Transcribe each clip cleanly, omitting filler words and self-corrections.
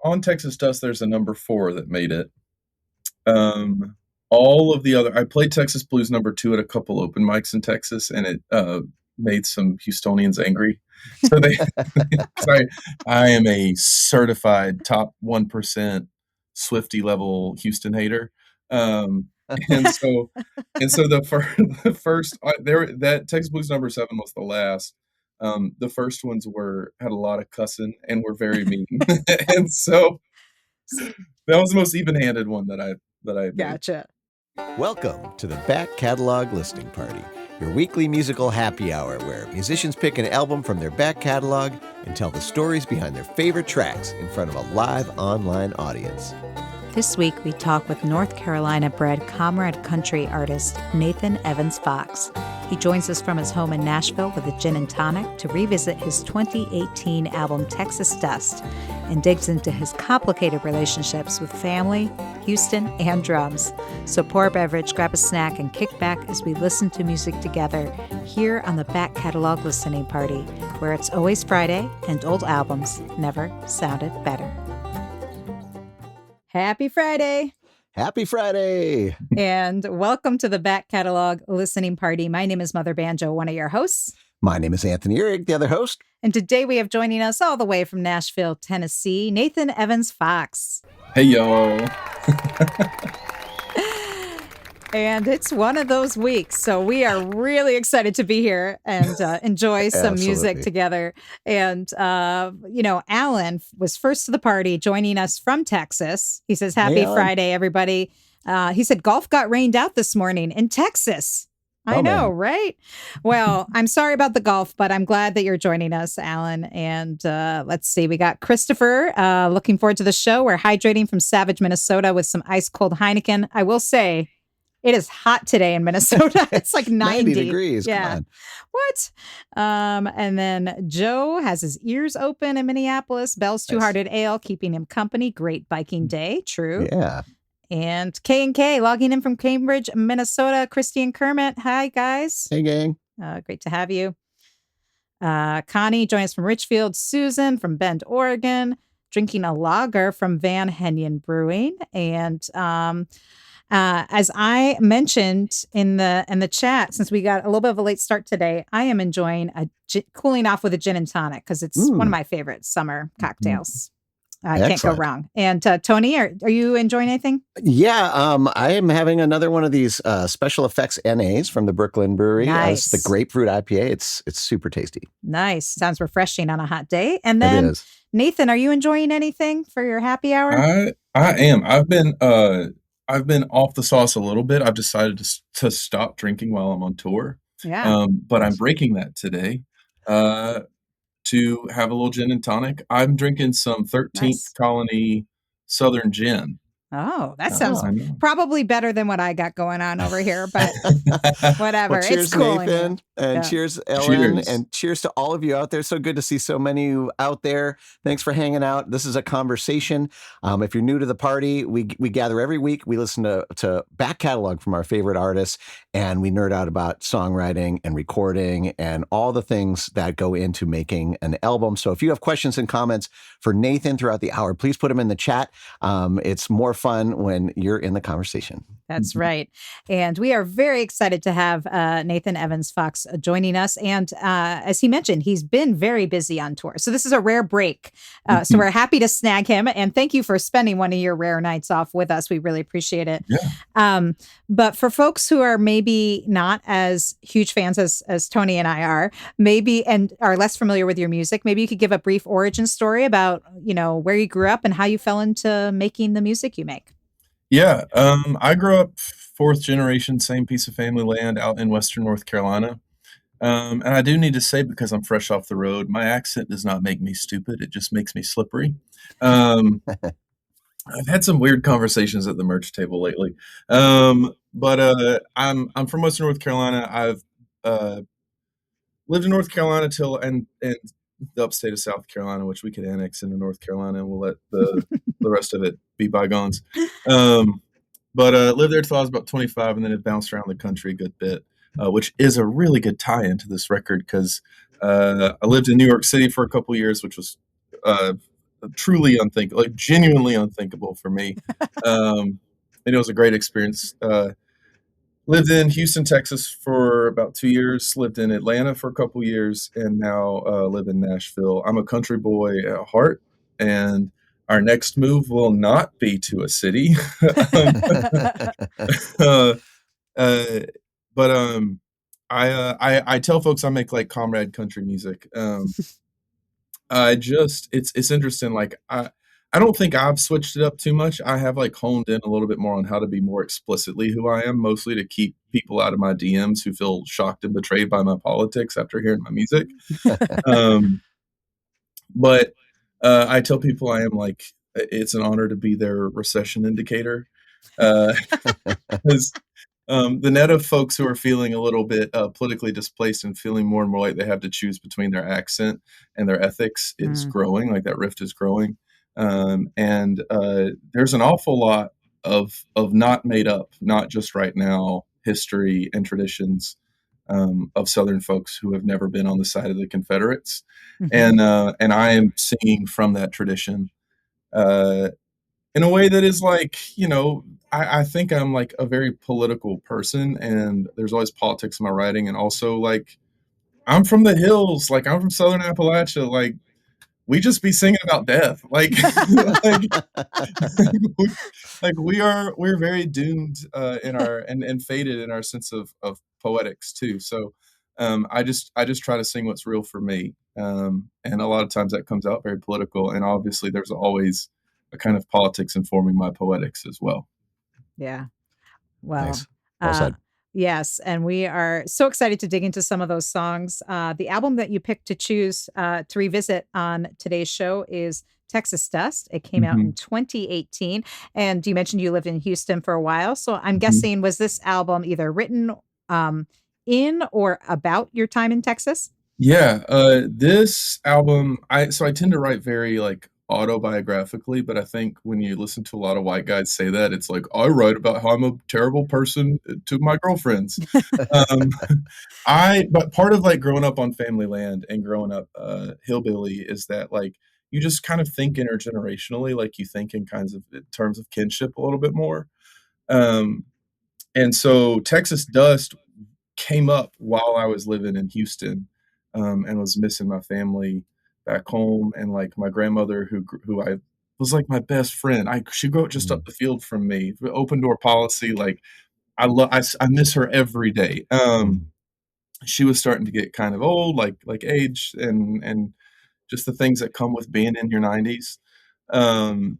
on Texas Dust, there's a number 4 that made it. All of the other, I played Texas Blues number 2 at a couple open mics in Texas, and it made some Houstonians angry. So because I am a certified top 1% Swiftie level Houston hater. Um, and so the first that Texas Blues number 7 was the last. The first ones had a lot of cussing and were very mean, and so that was the most even-handed one that I made. Gotcha. Welcome to the Back Catalog Listening Party, your weekly musical happy hour where musicians pick an album from their back catalog and tell the stories behind their favorite tracks in front of a live online audience. This week, we talk with North Carolina-bred comrade country artist Nathan Evans Fox. He joins us from his home in Nashville with a gin and tonic to revisit his 2018 album Texas Dust and digs into his complicated relationships with family, Houston, and drums. So pour a beverage, grab a snack, and kick back as we listen to music together here on the Back Catalog Listening Party, where it's always Friday and old albums never sounded better. Happy Friday. Happy Friday. And welcome to the Back Catalog Listening Party. My name is Mother Banjo, one of your hosts. My name is Anthony Ihrig, the other host. And today we have joining us all the way from Nashville, Tennessee, Nathan Evans Fox. Hey, y'all. And it's one of those weeks, so we are really excited to be here and enjoy some music together. And, Alan was first to the party, joining us from Texas. He says, Happy Friday, everybody. He said, golf got rained out this morning in Texas. I know, right? Well, I'm sorry about the golf, but I'm glad that you're joining us, Alan. And let's see, we got Christopher looking forward to the show. We're hydrating from Savage, Minnesota with some ice cold Heineken. I will say, it is hot today in Minnesota. It's like 90 degrees. Yeah. Come on. What? And then Joe has his ears open in Minneapolis. Bell's Two-Hearted Ale keeping him company. Great biking day. True. Yeah. And K logging in from Cambridge, Minnesota. Christy and Kermit. Hi, guys. Hey, gang. Great to have you. Connie joins us from Richfield. Susan from Bend, Oregon. Drinking a lager from Van Henyen Brewing. And as I mentioned in the chat, since we got a little bit of a late start today, I am enjoying cooling off with a gin and tonic because it's one of my favorite summer cocktails. Can't go wrong. And Tony, are you enjoying anything? Yeah, I am having another one of these special effects NAs from the Brooklyn Brewery. Nice. It's the grapefruit IPA. It's super tasty. Nice. Sounds refreshing on a hot day. And then Nathan, are you enjoying anything for your happy hour? I am. I've been off the sauce a little bit. I've decided to stop drinking while I'm on tour. Yeah. But I'm breaking that today to have a little gin and tonic. I'm drinking some 13th Colony Southern Gin. Oh, that sounds probably better than what I got going on over here, but whatever. Well, cheers, it's cool. Nathan, and cheers, Ellen, and cheers to all of you out there. So good to see so many of you out there. Thanks for hanging out. This is a conversation. If you're new to the party, we gather every week. We listen to back catalog from our favorite artists, and we nerd out about songwriting and recording and all the things that go into making an album. So if you have questions and comments for Nathan throughout the hour, please put them in the chat. It's more fun when you're in the conversation. That's right. And we are very excited to have Nathan Evans Fox joining us. And as he mentioned, he's been very busy on tour. So this is a rare break. So we're happy to snag him. And thank you for spending one of your rare nights off with us. We really appreciate it. Yeah. But for folks who are maybe not as huge fans as Tony and I are, maybe, and are less familiar with your music, maybe you could give a brief origin story about, where you grew up and how you fell into making the music you make. Yeah. I grew up 4th generation, same piece of family land out in Western North Carolina. And I do need to say, because I'm fresh off the road, my accent does not make me stupid. It just makes me slippery. I've had some weird conversations at the merch table lately. But I'm from Western North Carolina. I've lived in North Carolina till and the upstate of South Carolina, which we could annex into North Carolina, and we'll let the rest of it be bygones. But lived there till I was about 25, and then it bounced around the country a good bit, which is a really good tie-in to this record because I lived in New York City for a couple years, which was truly unthinkable, like genuinely unthinkable for me. And it was a great experience. Lived in Houston, Texas for about 2 years, lived in Atlanta for a couple years, and now live in Nashville. I'm a country boy at heart, and our next move will not be to a city. um, uh, uh, but I tell folks I make like comrade country music. I just it's interesting. Like I don't think I've switched it up too much. I have like honed in a little bit more on how to be more explicitly who I am, mostly to keep people out of my DMs who feel shocked and betrayed by my politics after hearing my music. Um, but I tell people I am like it's an honor to be their recession indicator. Uh, 'Cause the net of folks who are feeling a little bit politically displaced and feeling more and more like they have to choose between their accent and their ethics is growing. Like that rift is growing, and there's an awful lot of not made up, not just right now, history and traditions of Southern folks who have never been on the side of the Confederates, and I am singing from that tradition. Uh, in a way that is like, I think I'm like a very political person, and there's always politics in my writing. And also, like, I'm from the hills, like, I'm from Southern Appalachia. Like, we just be singing about death. Like, like, we, we're very doomed in our and faded in our sense of poetics too. So I just try to sing what's real for me. And a lot of times that comes out very political. And obviously there's always a kind of politics informing my poetics as well. Yeah. Well, nice. Well said. Yes, and we are so excited to dig into some of those songs. The album that you picked to choose to revisit on today's show is Texas Dust. It came out in 2018, and you mentioned you lived in Houston for a while. So I'm guessing, was this album either written in or about your time in Texas? Yeah, this album, I tend to write very like autobiographically, but I think when you listen to a lot of white guys say that, it's like I write about how I'm a terrible person to my girlfriends. um, but part of like growing up on family land and growing up hillbilly is that like you just kind of think intergenerationally, like you think in kinds of in terms of kinship a little bit more. Um, and so Texas Dust came up while I was living in Houston, and was missing my family back home. And like my grandmother, who I was like my best friend, she grew up just up the field from me. Open door policy, like I miss her every day. She was starting to get kind of old, like age and just the things that come with being in your 90s. Um,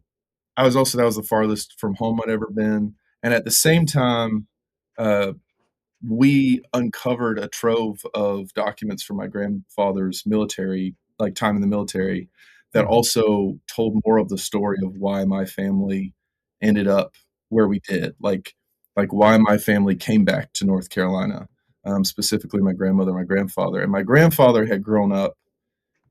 that was the farthest from home I'd ever been, and at the same time, uh, we uncovered a trove of documents from my grandfather's military, like time in the military, that also told more of the story of why my family ended up where we did, like why my family came back to North Carolina, specifically my grandmother, my grandfather, and my grandfather had grown up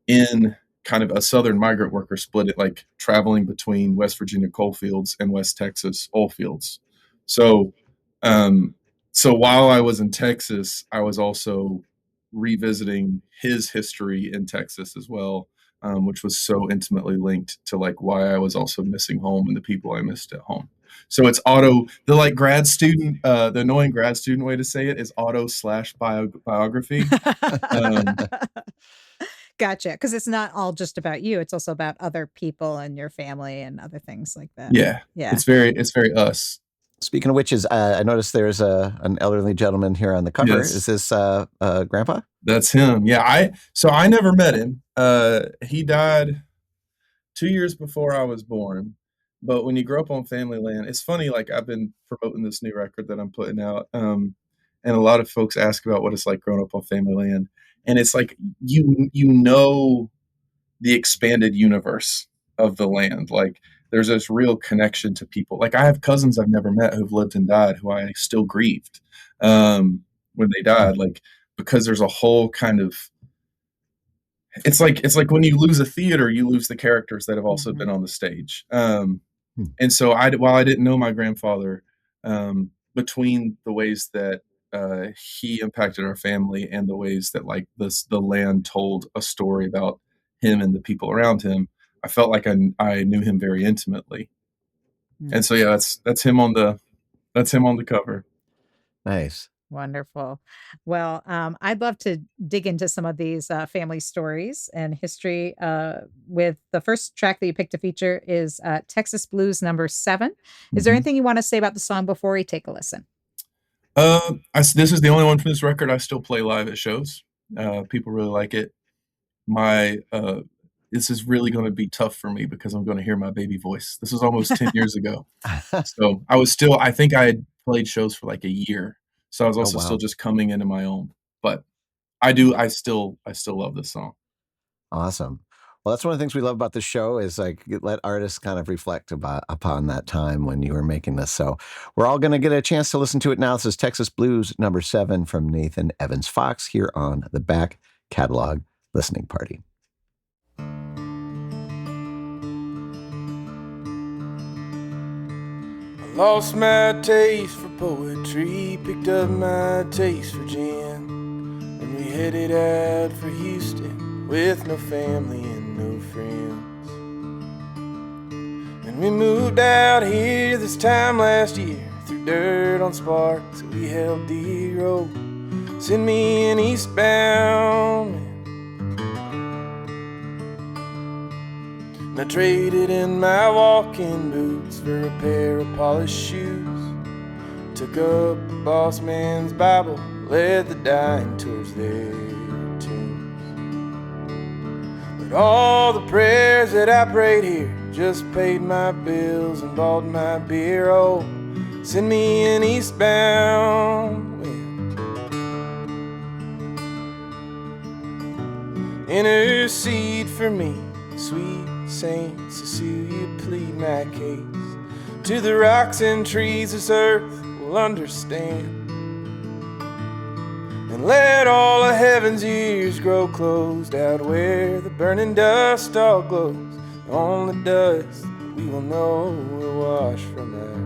in kind of a southern migrant worker split it, like traveling between West Virginia coal fields and West Texas oil fields. So, um, so while I was in Texas, I was also revisiting his history in Texas as well, which was so intimately linked to like why I was also missing home and the people I missed at home. So it's the like grad student, the annoying grad student way to say it is biography. Gotcha. Because it's not all just about you. It's also about other people and your family and other things like that. Yeah. Yeah. It's very us. Speaking of which, I noticed there's an elderly gentleman here on the cover. Yes. Is this Grandpa? That's him. Yeah. I never met him. He died 2 years before I was born. But when you grow up on family land, it's funny, like I've been promoting this new record that I'm putting out. And a lot of folks ask about what it's like growing up on family land. And it's like you know the expanded universe of the land. Like there's this real connection to people. Like I have cousins I've never met who've lived and died who I still grieved when they died. Like because there's a whole kind of it's like when you lose a theater, you lose the characters that have also been on the stage. And so while I didn't know my grandfather, between the ways that he impacted our family and the ways that like the land told a story about him and the people around him, I felt like I knew him very intimately. And so, yeah, that's him on the cover. Nice. Wonderful. Well, I'd love to dig into some of these family stories and history. With the first track that you picked to feature is Texas Blues number 7. Is there anything you want to say about the song before we take a listen? This is the only one from this record I still play live at shows. People really like it. This is really going to be tough for me because I'm going to hear my baby voice. This was almost 10 years ago. So I think I had played shows for like a year. So I was also still just coming into my own. But I still love this song. Awesome. Well, that's one of the things we love about the show is like let artists kind of reflect upon that time when you were making this. So we're all going to get a chance to listen to it now. This is Texas Blues number 7 from Nathan Evans Fox here on the Back Catalog Listening Party. I lost my taste for poetry, picked up my taste for gin, and we headed out for Houston with no family and no friends. And we moved out here this time last year, threw dirt on sparks, we held dear. Oh, send me an eastbound wind. And I traded in my walking boots for a pair of polished shoes, took up the boss man's Bible, led the dying towards their tombs. But all the prayers that I prayed here just paid my bills and bought my beer. Oh, send me an eastbound wind. Intercede for me, sweet Saint Cecilia, plead my case. To the rocks and trees this earth will understand. And let all of heaven's ears grow closed out where the burning dust all glows. On the dust we will know will wash from our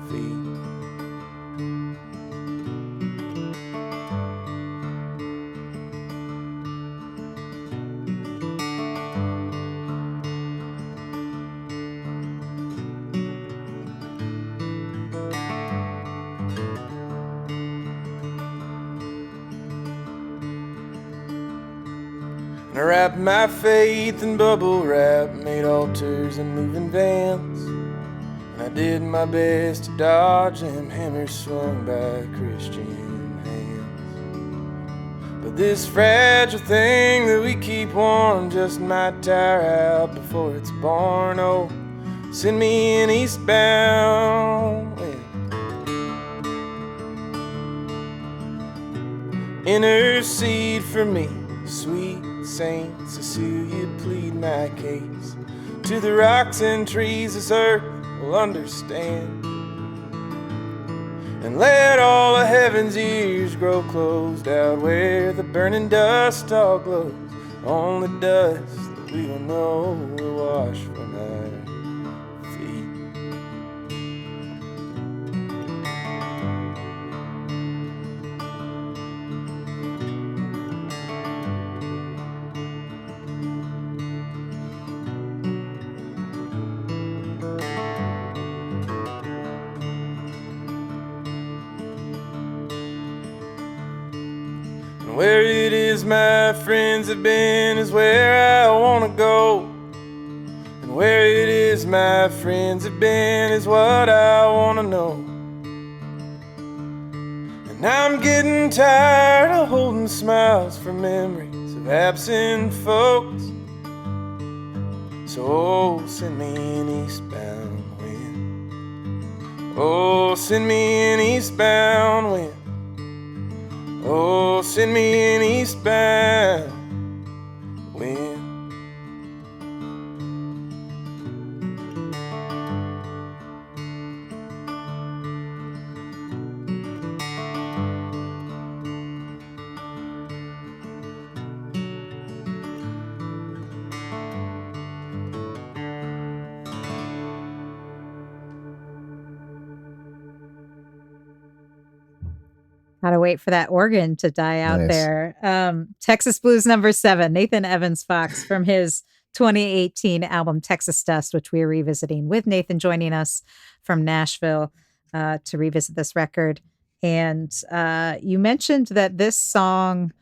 feet. And I wrapped my faith in bubble wrap, made altars and moving vans. And I did my best to dodge them hammers swung by Christian hands. But this fragile thing that we keep warm just might tire out before it's born. Oh, send me an eastbound wind. Intercede for me, sweet Saint Cecilia, plead my case. To the rocks and trees this earth will understand. And let all of heaven's ears grow closed out where the burning dust all glows. On the dust that we will know will wash from our feet. Where it is my friends have been is where I wanna go. And where it is my friends have been is what I wanna know. And I'm getting tired of holding smiles for memories of absent folks. So oh, send me an eastbound wind. Oh, send me an eastbound wind. Oh, send me an eastbound wind. Gotta wait for that organ to die out there. Texas Blues number 7, Nathan Evans Fox from his 2018 album Texas Dust, which we are revisiting with Nathan joining us from Nashville to revisit this record. And you mentioned that this song,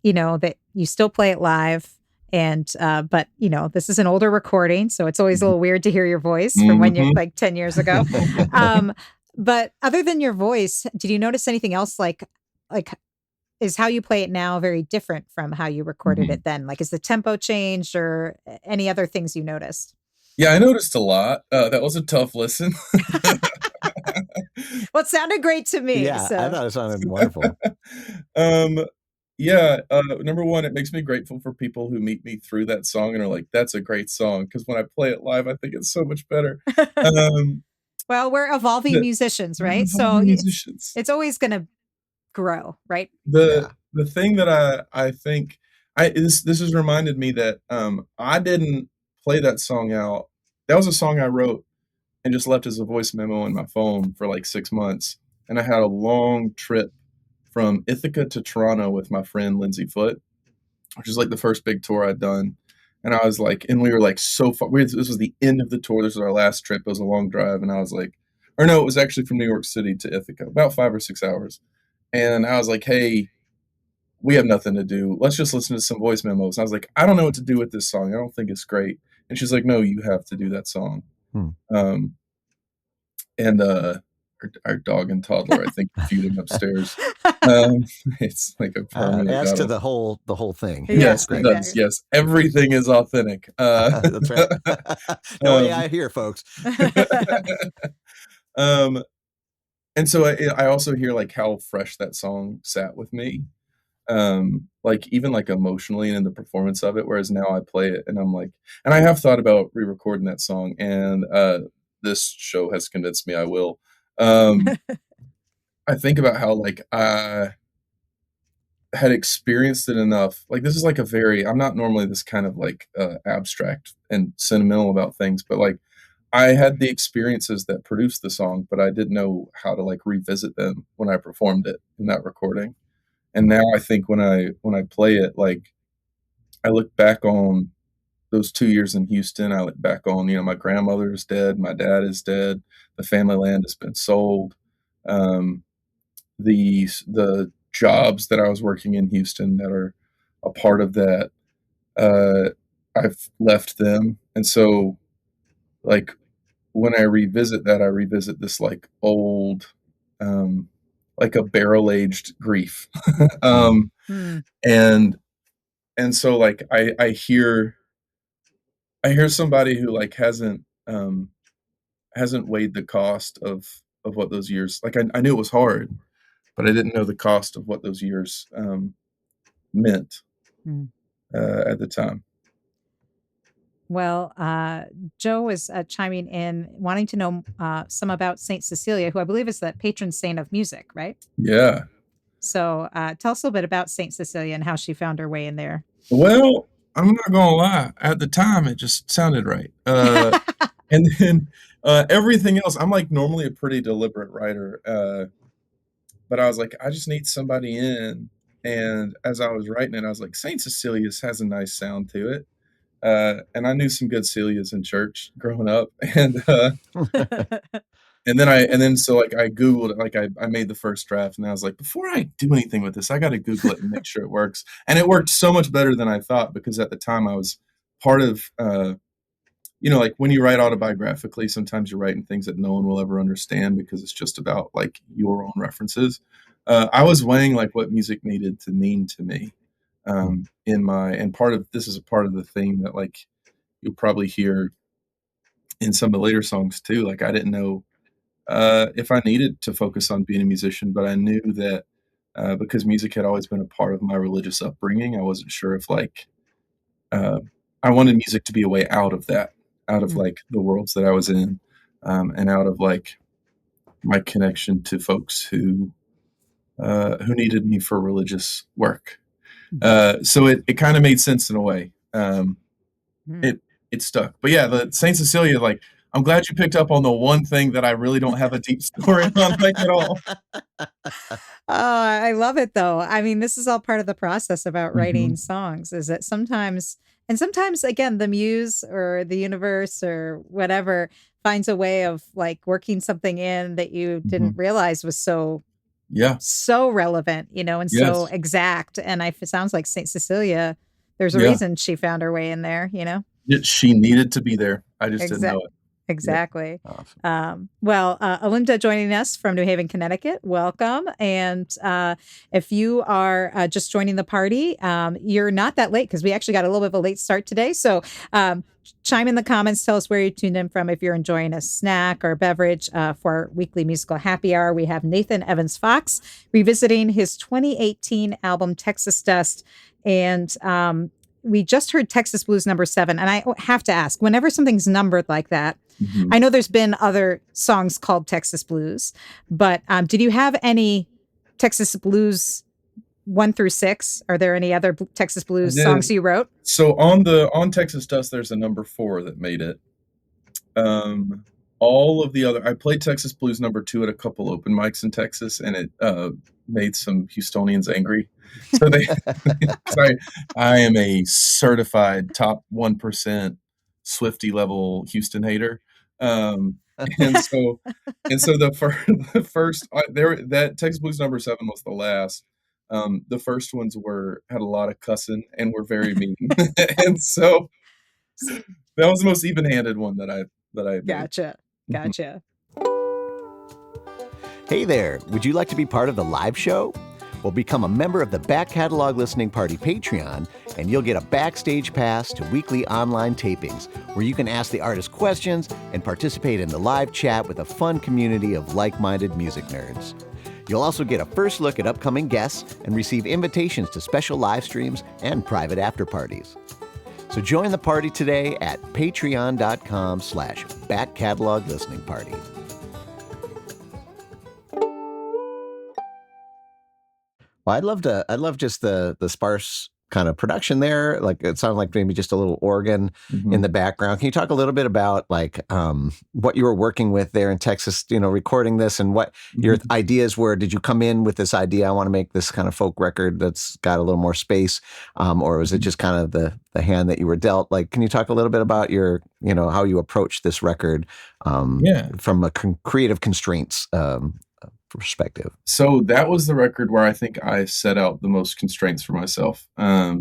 that you still play it live. And, but this is an older recording, so it's always a little weird to hear your voice from when you're like 10 years ago. But other than your voice, did you notice anything else? Like, is how you play it now very different from how you recorded it then? Like, is the tempo changed or any other things you noticed? Yeah, I noticed a lot. That was a tough listen. Well, it sounded great to me. Yeah, so. I thought it sounded wonderful. Number one, it makes me grateful for people who meet me through that song and are like, that's a great song. Because when I play it live, I think it's so much better. Well, we're evolving musicians, right? So musicians. It's always going to grow, right? The thing that I think this has reminded me that I didn't play that song out. That was a song I wrote and just left as a voice memo in my phone for like 6 months. And I had a long trip from Ithaca to Toronto with my friend Lindsay Foote, which is like the first big tour I'd done. And I was like, and we were like so far. This was the end of the tour. This was our last trip. It was a long drive. And I was like, or no, it was actually from New York City to Ithaca, about 5 or 6 hours. And I was like, hey, we have nothing to do. Let's just listen to some voice memos. And I was like, I don't know what to do with this song. I don't think it's great. And she's like, no, you have to do that song. And our dog and toddler, I think, feuding upstairs. It's like a permanent adds to the whole thing. Yes, it does. Yes, everything is authentic. That's right. No AI here, folks. And so I also hear like how fresh that song sat with me, like even like emotionally and in the performance of it. Whereas now I play it and I'm like, and I have thought about re-recording that song, and this show has convinced me I will. I think about how like I had experienced it enough. Like this is like I'm not normally this kind of like abstract and sentimental about things, but like I had the experiences that produced the song, but I didn't know how to like revisit them when I performed it in that recording. And now I think when I play it, like I look back on those 2 years in Houston. I look back on, my grandmother is dead, my dad is dead, the family land has been sold. The jobs that I was working in Houston that are a part of that, I've left them. And so like when I revisit that, I revisit this like old, like a barrel-aged grief. And so like I hear somebody who like hasn't weighed the cost of what those years, like I knew it was hard, but I didn't know the cost of what those years meant at the time. Well, Joe is chiming in, wanting to know some about Saint Cecilia, who I believe is the patron saint of music, right? Yeah. So tell us a little bit about Saint Cecilia and how she found her way in there. Well, I'm not going to lie. At the time, it just sounded right. And then everything else, I'm like normally a pretty deliberate writer. But I was like, I just need somebody in. And as I was writing it, I was like, Saint Cecilia's has a nice sound to it. And I knew some good Celias in church growing up. And so like I Googled it, like I made the first draft, and I was like, before I do anything with this, I got to Google it and make sure it works. And it worked so much better than I thought, because at the time I was part of, like when you write autobiographically, sometimes you're writing things that no one will ever understand because it's just about like your own references. I was weighing like what music needed to mean to me. And part of this is a part of the theme that like you'll probably hear in some of the later songs too. Like I didn't know if I needed to focus on being a musician, but I knew that because music had always been a part of my religious upbringing, I wasn't sure if like I wanted music to be a way out of that, out of like the worlds that I was in, and out of like my connection to folks who needed me for religious work. So it kind of made sense in a way. It stuck. But yeah, the Saint Cecilia, like, I'm glad you picked up on the one thing that I really don't have a deep story on like at all. I love it though. I mean, this is all part of the process about writing songs, is that sometimes And sometimes, again, the muse or the universe or whatever finds a way of like working something in that you didn't realize was so relevant, and so exact. And it sounds like Saint Cecilia, there's a reason she found her way in there, She needed to be there. I just didn't know it. Exactly. Yeah. Awesome. Well, Alinda joining us from New Haven, Connecticut. Welcome. And if you are just joining the party, you're not that late because we actually got a little bit of a late start today. So chime in the comments. Tell us where you tuned in from. If you're enjoying a snack or beverage for our weekly musical happy hour, we have Nathan Evans Fox revisiting his 2018 album, Texas Dust. And we just heard Texas Blues number 7. And I have to ask, whenever something's numbered like that, I know there's been other songs called Texas Blues, but did you have any Texas Blues 1 through 6? Are there any other Texas Blues songs you wrote? So on Texas Dust, there's a number 4 that made it. All of the other, I played Texas Blues number 2 at a couple open mics in Texas, and it made some Houstonians angry. So I am a certified top 1% Swiftie level Houston hater. And so the first that Texas Blues number 7 was the last. The first ones had a lot of cussing and were very mean. And so that was the most even-handed one that I made. Gotcha. Hey there, would you like to be part of the live show? Well, become a member of the Back Catalog Listening Party Patreon, and you'll get a backstage pass to weekly online tapings where you can ask the artist questions and participate in the live chat with a fun community of like-minded music nerds. You'll also get a first look at upcoming guests and receive invitations to special live streams and private after parties. So join the party today at patreon.com/Back Catalog Listening Party. Well, I'd love just the sparse kind of production there. Like it sounded like maybe just a little organ in the background. Can you talk a little bit about like what you were working with there in Texas, recording this, and what your ideas were? Did you come in with this idea, I want to make this kind of folk record that's got a little more space, or was it just kind of the hand that you were dealt? Like, can you talk a little bit about your, how you approached this record from a creative constraints perspective? So that was the record where I think I set out the most constraints for myself. I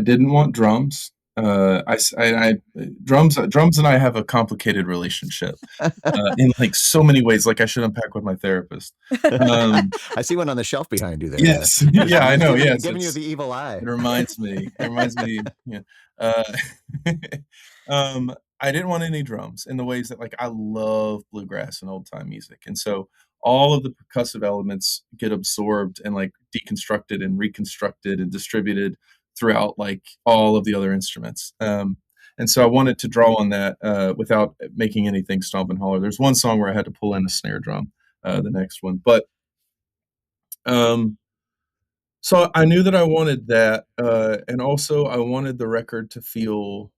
didn't want drums. Drums and I have a complicated relationship in like so many ways. Like I should unpack with my therapist. I see one on the shelf behind you there. Yes, yeah, I know. Yes, giving you the evil eye. It reminds me. Yeah. I didn't want any drums in the ways that like I love bluegrass and old time music, and so all of the percussive elements get absorbed and like deconstructed and reconstructed and distributed throughout like all of the other instruments. And so I wanted to draw on that without making anything stomp and holler. There's one song where I had to pull in a snare drum, the next one, but so I knew that I wanted that, and also I wanted the record to feel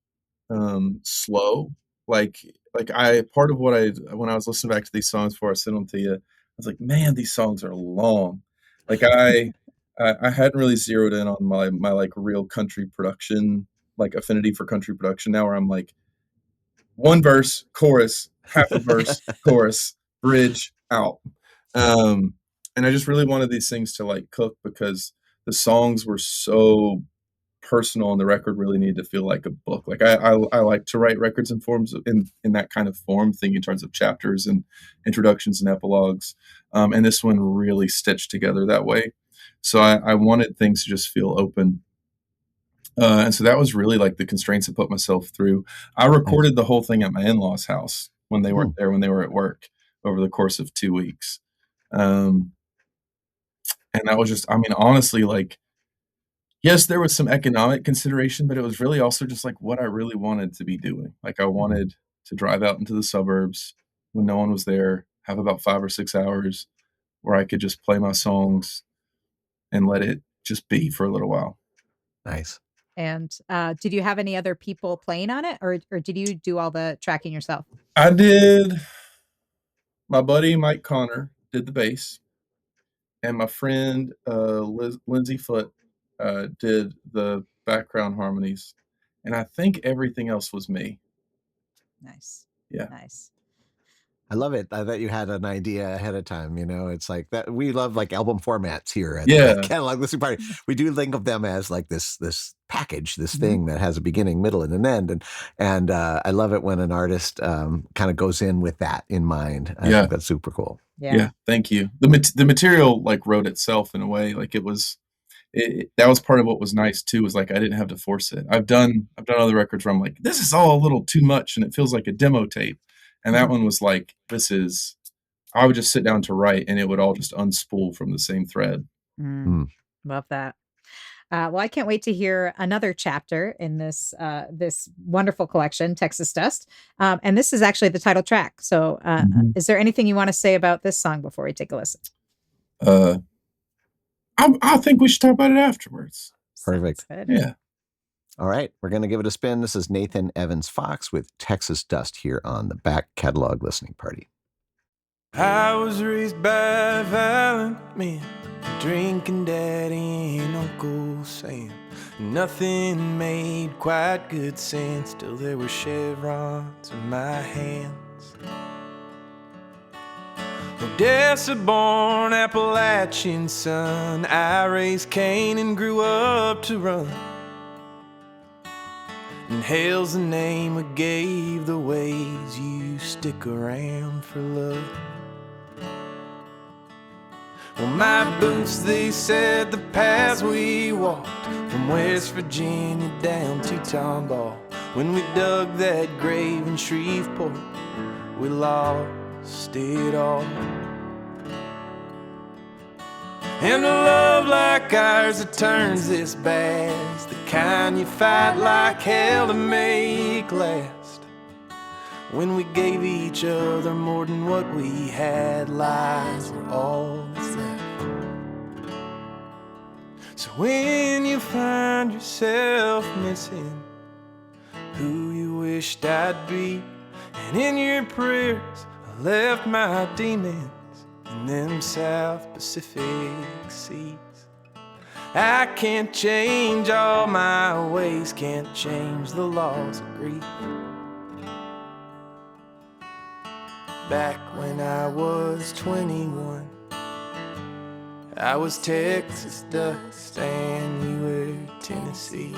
slow. Like part of what when I was listening back to these songs before I sent them to you, I was like, man, these songs are long. Like I hadn't really zeroed in on my like real country production, like affinity for country production now, where I'm like one verse, chorus, half a verse, chorus, bridge, out. And I just really wanted these things to like cook because the songs were so personal and the record really needed to feel like a book. Like I like to write records in forms in that kind of form, thinking in terms of chapters and introductions and epilogues. And this one really stitched together that way. So I wanted things to just feel open. And so that was really like the constraints I put myself through. I recorded the whole thing at my in-laws' house when they weren't there, when they were at work over the course of 2 weeks. And that was just, I mean, honestly, like, yes, there was some economic consideration, but it was really also just like what I really wanted to be doing. Like I wanted to drive out into the suburbs when no one was there, have about 5 or 6 hours where I could just play my songs and let it just be for a little while. Nice. And did you have any other people playing on it, or did you do all the tracking yourself? I did. My buddy Mike Connor did the bass, and my friend Lindsay Foote did the background harmonies, and I think everything else was me. Nice. Yeah. Nice. I love it that you had an idea ahead of time. It's like that. We love like album formats here at Yeah. the Catalog Listening Party. We do think of them as like this package, this Mhm. thing that has a beginning, middle, and an end. And I love it when an artist kind of goes in with that in mind. I think that's super cool. Yeah. Thank you. The material like wrote itself in a way. Like it was. That was part of what was nice too, was like I didn't have to force it. I've done other records where I'm like, this is all a little too much and it feels like a demo tape. And that one was like, I would just sit down to write and it would all just unspool from the same thread. Love that. Well, I can't wait to hear another chapter in this wonderful collection, Texas Dust. And this is actually the title track. So is there anything you want to say about this song before we take a listen? I think we should talk about it afterwards. Perfect. Yeah. All right. We're going to give it a spin. This is Nathan Evans Fox with Texas Dust here on the Back Catalog Listening Party. I was raised by violent men, drinking daddy and Uncle Sam. Nothing made quite good sense till there were chevrons in my hands. Odessa-born Appalachian son, I raised Cain and grew up to run. And hell's the name we gave the ways you stick around for love. Well, my boots, they said the paths we walked from West Virginia down to Tomball. When we dug that grave in Shreveport, we lost it all. And a love like ours that turns this bad is the kind you fight like hell to make last. When we gave each other more than what we had, lies were all that's left. So when you find yourself missing who you wished I'd be, and in your prayers I left my demons in them South Pacific seas. I can't change all my ways, can't change the laws of grief. Back when I was 21, I was Texas dust and you were Tennessee.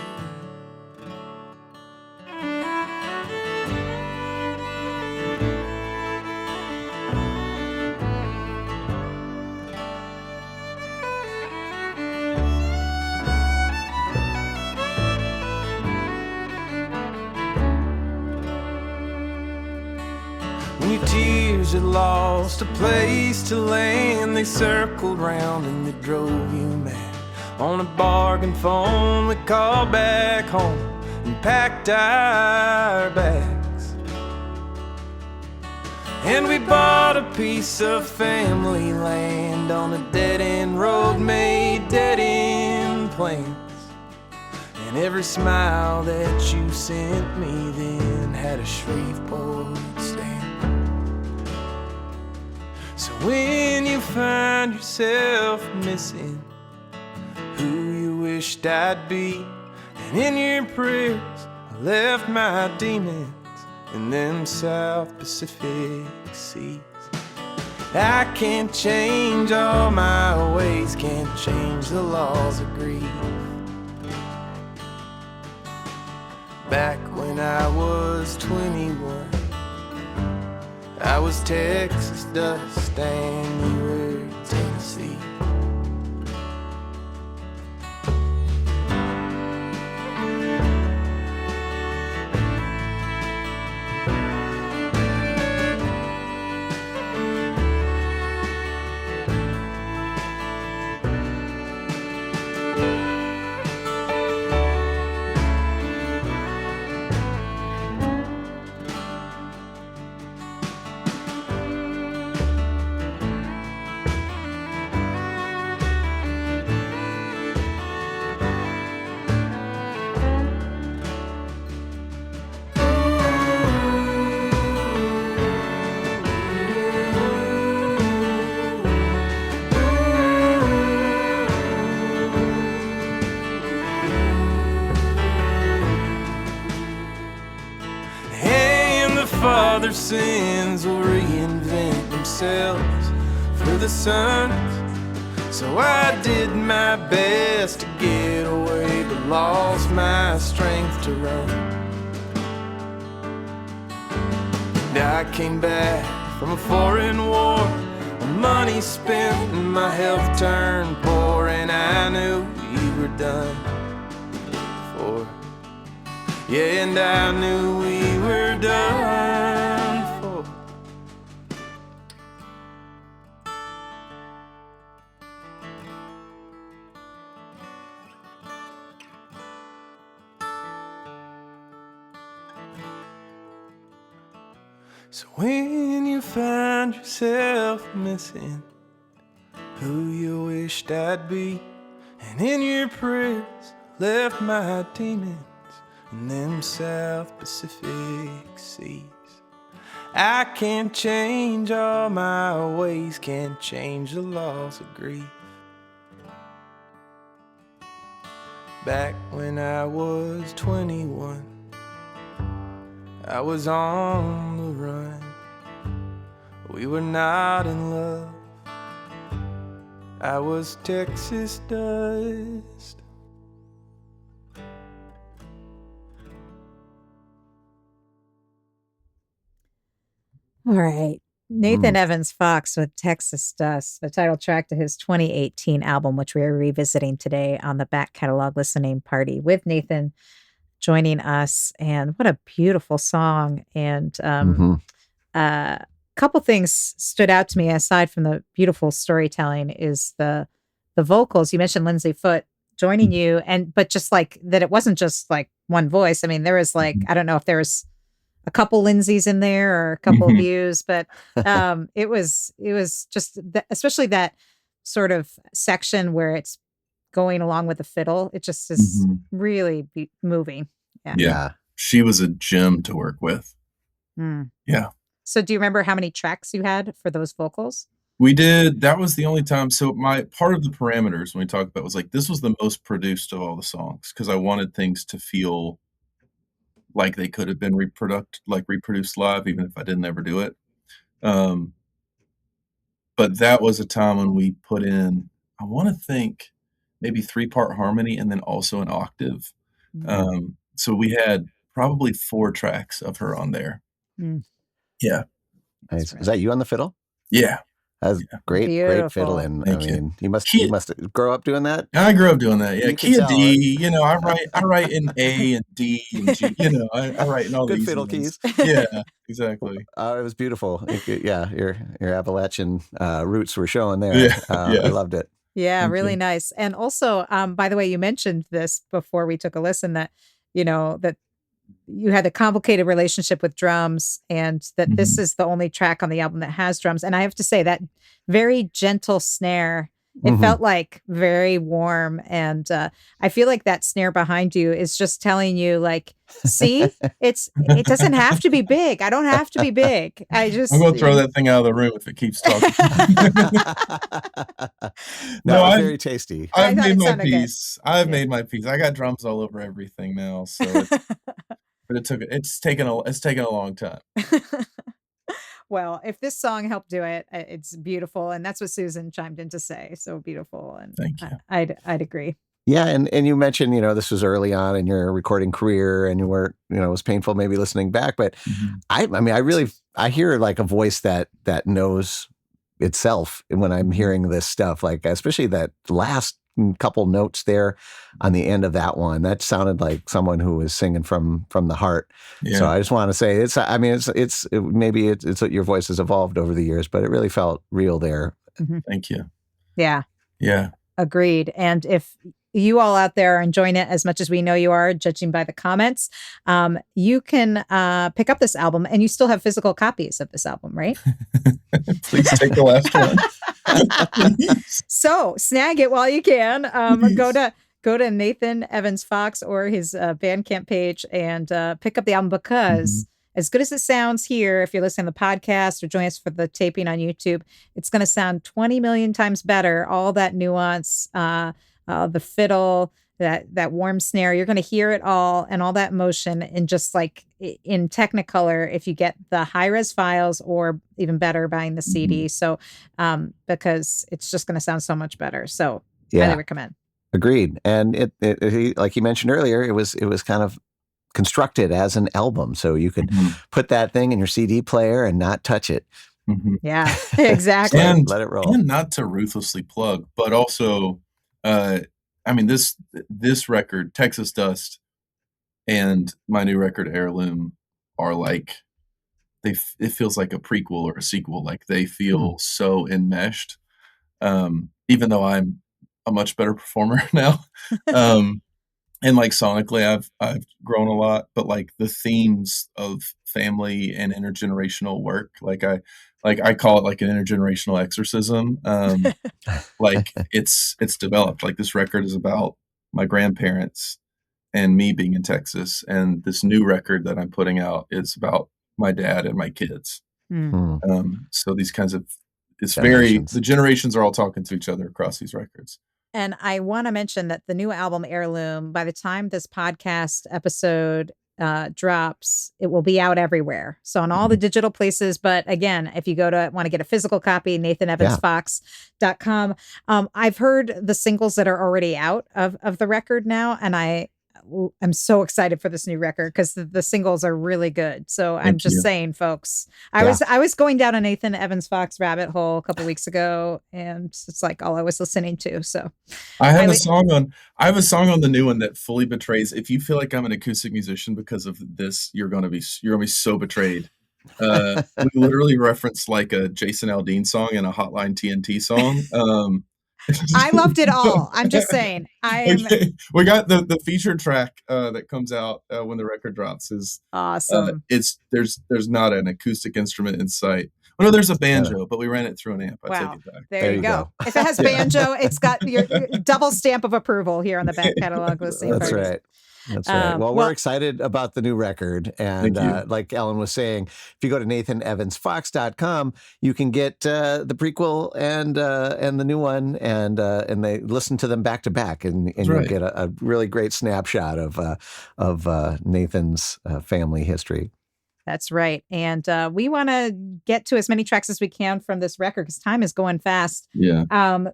When your tears had lost a place to land, they circled round and they drove you mad. On a bargain phone we called back home and packed our bags. And we bought a piece of family land on a dead-end road, made dead-end plans. And every smile that you sent me then had a Shreveport stamp. So when you find yourself missing who you wished I'd be, and in your prayers I left my demons in them South Pacific seas. I can't change all my ways, can't change the laws of grief. Back when I was 21, I was Texas dust and you were Tennessee. sins will reinvent themselves for the sons. So I did my best to get away, but lost my strength to run. And I came back from a foreign war, my money spent and my health turned poor, and I knew we were done for. Yeah, and I knew we were done for. So when you find yourself missing who you wished I'd be, and in your prayers left my demons in them South Pacific seas, I can't change all my ways, can't change the laws of grief. Back when I was 21, I was on the run. We were not in love. I was Texas dust. All right. Nathan Evans Fox with Texas Dust, the title track to his 2018 album, which we are revisiting today on the back catalog listening party with Nathan joining us. And what a beautiful song. And a couple things stood out to me aside from the beautiful storytelling is the vocals. You mentioned Lindsay Foote joining you, but just like that, it wasn't just like one voice. I mean, there was like, I don't know if there was a couple Lindsays in there or a couple of yous, but it was just especially that sort of section where it's going along with the fiddle. It just is really moving. Yeah. She was a gem to work with. Yeah. So do you remember how many tracks you had for those vocals? We did. That was the only time. So my part of the parameters when we talked about was like, this was the most produced of all the songs because I wanted things to feel like they could have been reproduced live, even if I didn't ever do it. But that was a time when we put in, I want to think, maybe 3-part harmony and then also an octave. So we had probably 4 tracks of her on there. Yeah. Nice. Is that you on the fiddle? Yeah. That's great fiddling. You must grow up doing that. I grew up doing that. Yeah, key of D. I write in A and D and G. I write in all good these fiddle keys. Yeah, exactly. It was beautiful. Your Appalachian roots were showing there. I loved it. Yeah, really nice. And also, by the way, you mentioned this before we took a listen that that you had a complicated relationship with drums and that this is the only track on the album that has drums. And I have to say that very gentle snare, it felt like very warm. And I feel like that snare behind you is just telling you like, see, it doesn't have to be big. I don't have to be big. I'm going to throw that thing out of the room if it keeps talking. No, very tasty. I've made my peace. Made my peace. I got drums all over everything now. So but it's taken a long time. Well, if this song helped do it, it's beautiful. And that's what Susan chimed in to say. So beautiful. And thank you. I'd agree. Yeah. And you mentioned, this was early on in your recording career and you weren't, it was painful maybe listening back, but I hear like a voice that knows itself when I'm hearing this stuff, like especially that last couple notes there on the end of that one, that sounded like someone who was singing from the heart. Yeah. So I just want to say maybe your voice has evolved over the years, but it really felt real there. Thank you. Yeah. Yeah. Agreed. And if you all out there are enjoying it as much as we know you are, judging by the comments, you can pick up this album, and you still have physical copies of this album, right? Please take the last one. So snag it while you can. Go to Nathan Evans Fox or his Bandcamp page and pick up the album, because as good as it sounds here, if you're listening to the podcast or join us for the taping on YouTube, it's going to sound 20 million times better. All that nuance, the fiddle, that warm snare. You're going to hear it all and all that motion in just like in Technicolor if you get the high res files, or even better buying the CD. So because it's just going to sound so much better. So highly recommend. Agreed. And it like you mentioned earlier, it was kind of constructed as an album, so you could put that thing in your CD player and not touch it. Yeah, exactly. And let it roll. And not to ruthlessly plug, but also, I mean, this record, Texas Dust, and my new record, Heirloom, are like, it feels like a prequel or a sequel. Like they feel so enmeshed, even though I'm a much better performer now. And like sonically, I've grown a lot, but like the themes of family and intergenerational work, like I call it like an intergenerational exorcism. Like it's developed. Like this record is about my grandparents and me being in Texas, and this new record that I'm putting out is about my dad and my kids. So these kinds of the generations are all talking to each other across these records. And I want to mention that the new album Heirloom, by the time this podcast episode drops, it will be out everywhere. So on all the digital places. But again, if you want to get a physical copy, NathanEvansFox.com. I've heard the singles that are already out of the record now. And I'm so excited for this new record because the singles are really good. So I'm just saying, folks, I was going down a Nathan Evans Fox rabbit hole a couple weeks ago, and it's like all I was listening to. So I have a song on the new one that fully betrays. If you feel like I'm an acoustic musician because of this, you're gonna be so betrayed. We literally reference like a Jason Aldean song and a Hotline TNT song. I loved it all. I'm just saying. Okay. We got the featured track that comes out when the record drops is awesome. There's not an acoustic instrument in sight. Oh no, there's a banjo, but we ran it through an amp. I take it back. There you go. If it has banjo, it's got your double stamp of approval here on the back catalog listening. That's right. That's right. Well, we're excited about the new record. And like Ellen was saying, if you go to NathanEvansFox.com, you can get the prequel and the new one, and they listen to them back to back, and you'll get a really great snapshot of Nathan's family history. That's right. And we want to get to as many tracks as we can from this record because time is going fast. Yeah.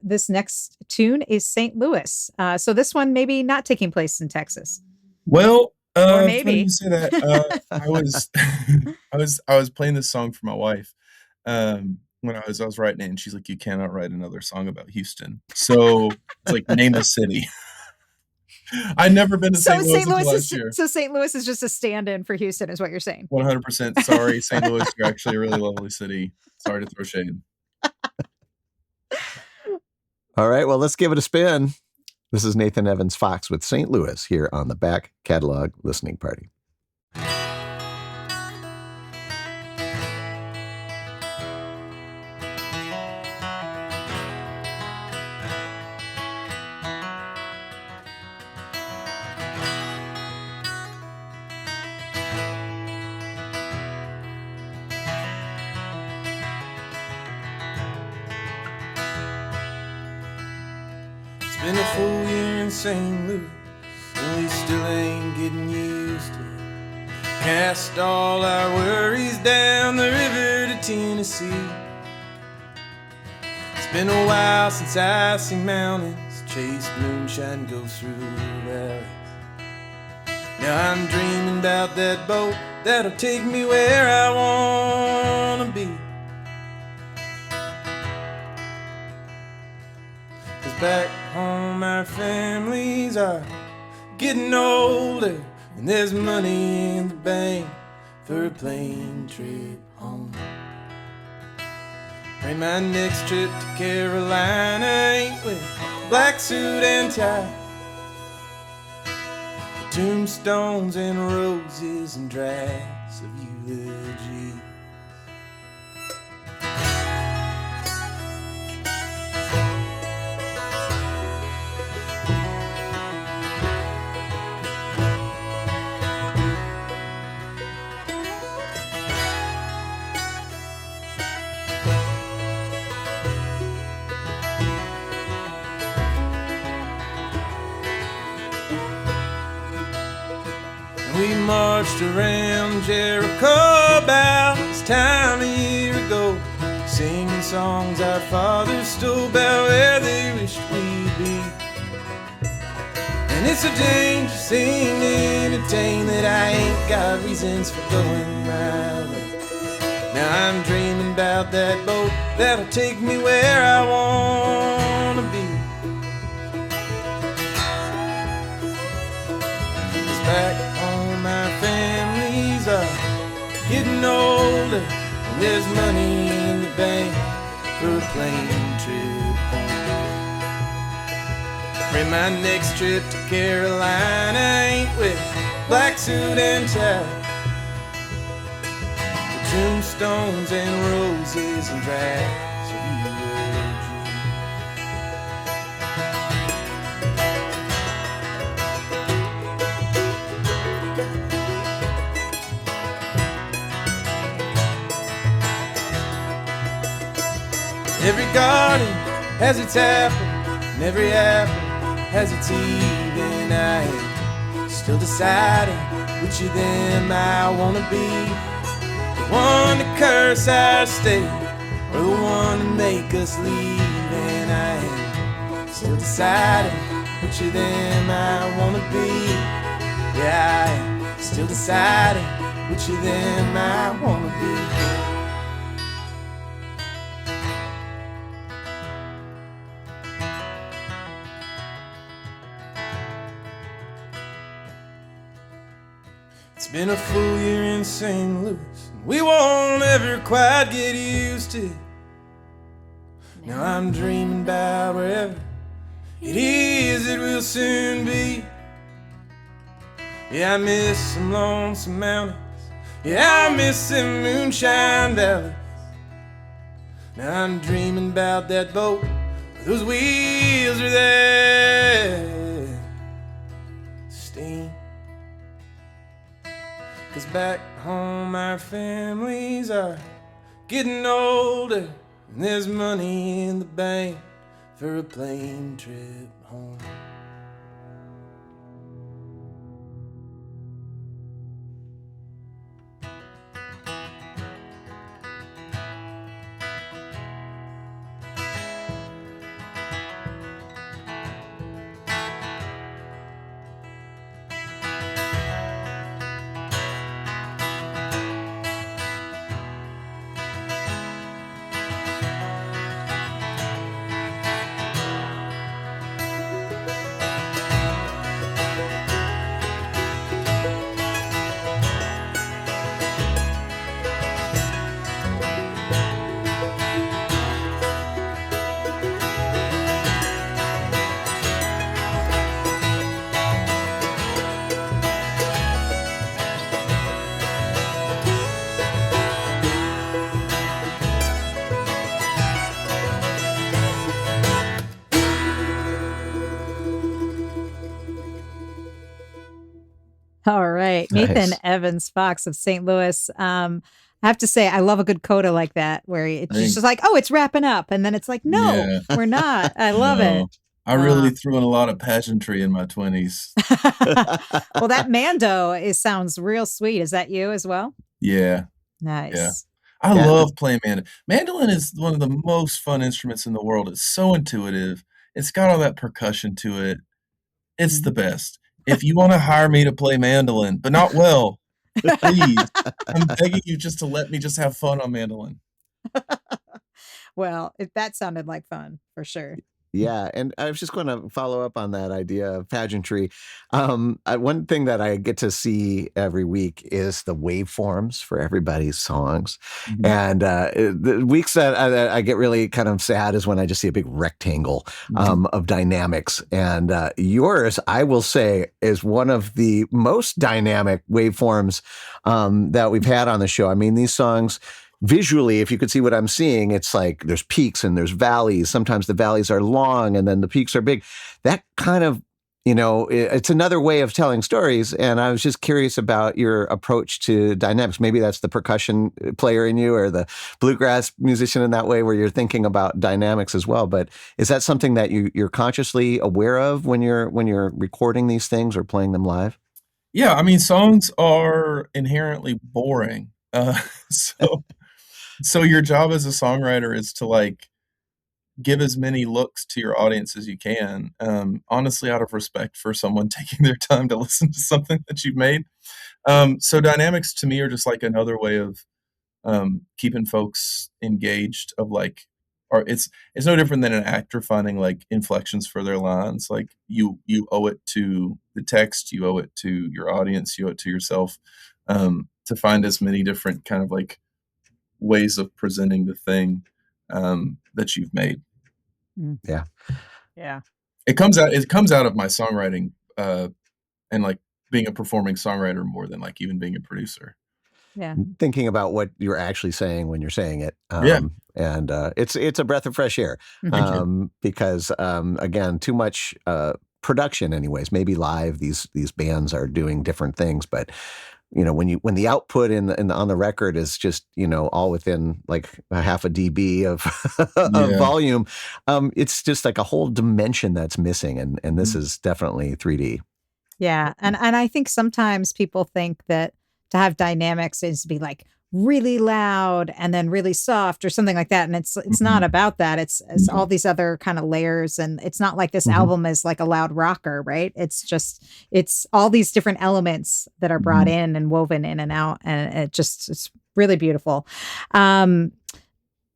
This next tune is St. Louis. So this one maybe not taking place in Texas. Well, or maybe you say that. I was playing this song for my wife when I was writing it, and she's like, "You cannot write another song about Houston." So it's like, name a city. I'd never been to St. Louis last year. So St. Louis is just a stand-in for Houston, is what you're saying. 100%. Sorry, St. Louis. You're actually a really lovely city. Sorry to throw shade. All right. Well, let's give it a spin. This is Nathan Evans Fox with St. Louis here on the Back Catalog Listening Party. Been a full year in St. Louis, and we still ain't getting used to it. Cast all our worries down the river to Tennessee. It's been a while since I've seen mountains, chased moonshine go through valleys. Now I'm dreaming about that boat that'll take me where I wanna be. Back home our families are getting older, and there's money in the bank for a plane trip home. Pray my next trip to Carolina ain't with black suit and tie, tombstones and roses and drafts of eulogy. We marched around Jericho about this time a year ago, singing songs our fathers stole about where they wished we'd be. And it's so dangerous thing to entertain that I ain't got reasons for going my way. Now I'm dreaming about that boat that'll take me where I wanna be. 'Cause back home my families are getting older, and there's money in the bank for a plane trip home. Pray my next trip to Carolina ain't with black suit and tie, tombstones and roses and drafts of eulogy. Every garden has its apple, and every apple has its Eve, and I am still deciding which of them I wanna be. The one to curse our state, or the one to make us leave. And I am still deciding which of them I wanna be. Yeah, I am still deciding which of them I wanna be. It's been a full year in St. Louis, and we won't ever quite get used to it. Now I'm dreaming about wherever it is it will soon be. Yeah, I miss some lonesome mountains. Yeah, I miss them moonshine valleys. Now I'm dreaming about that boat where those wheels are there. Steam. 'Cause back home our families are getting older, and there's money in the bank for a plane trip home. All right. Nathan Nice. Evans Fox of St. Louis. I have to say, I love a good coda like that, where it's Thanks. just like, oh, it's wrapping up. And then it's like, no, Yeah. we're not. I love it. No. I really threw in a lot of pageantry in my 20s. Well, that mando sounds real sweet. Is that you as well? Yeah. Nice. Yeah. I Yeah. love playing mandolin. Mandolin is one of the most fun instruments in the world. It's so intuitive. It's got all that percussion to it. It's the best. If you want to hire me to play mandolin, but not well, please, I'm begging you just to let me just have fun on mandolin. Well, that sounded like fun for sure. Yeah, and I was just going to follow up on that idea of pageantry. One thing that I get to see every week is the waveforms for everybody's songs. Mhm. And the weeks that I get really kind of sad is when I just see a big rectangle of dynamics. And yours, I will say, is one of the most dynamic waveforms that we've had on the show. I mean, these songs, visually, if you could see what I'm seeing, it's like there's peaks and there's valleys. Sometimes the valleys are long and then the peaks are big. That kind of, it's another way of telling stories. And I was just curious about your approach to dynamics. Maybe that's the percussion player in you or the bluegrass musician in that way, where you're thinking about dynamics as well. But is that something that you're consciously aware of when you're recording these things or playing them live? Yeah, I mean, songs are inherently boring. So so your job as a songwriter is to, like, give as many looks to your audience as you can, honestly, out of respect for someone taking their time to listen to something that you've made. So dynamics to me are just, like, another way of, keeping folks engaged of, like or it's no different than an actor finding, like, inflections for their lines, like, you owe it to the text, you owe it to your audience, you owe it to yourself, to find as many different kind of, like, ways of presenting the thing, that you've made. Yeah. Yeah. It comes out of my songwriting, and, like, being a performing songwriter more than, like, even being a producer. Yeah. Thinking about what you're actually saying when you're saying it. Yeah. And it's a breath of fresh air. Thank you. Because again, too much production anyways. Maybe live these bands are doing different things, but you know, when the output on the record is just, you know, all within like a half a dB of of Yeah. volume, it's just like a whole dimension that's missing, and this is definitely 3D. Yeah. And I think sometimes people think that to have dynamics is to be like really loud and then really soft or something like that. And it's not Mhm. about that. It's all these other kind of layers. And it's not like this Mhm. album is like a loud rocker, right? It's all these different elements that are brought Mhm. in and woven in and out. And it's really beautiful.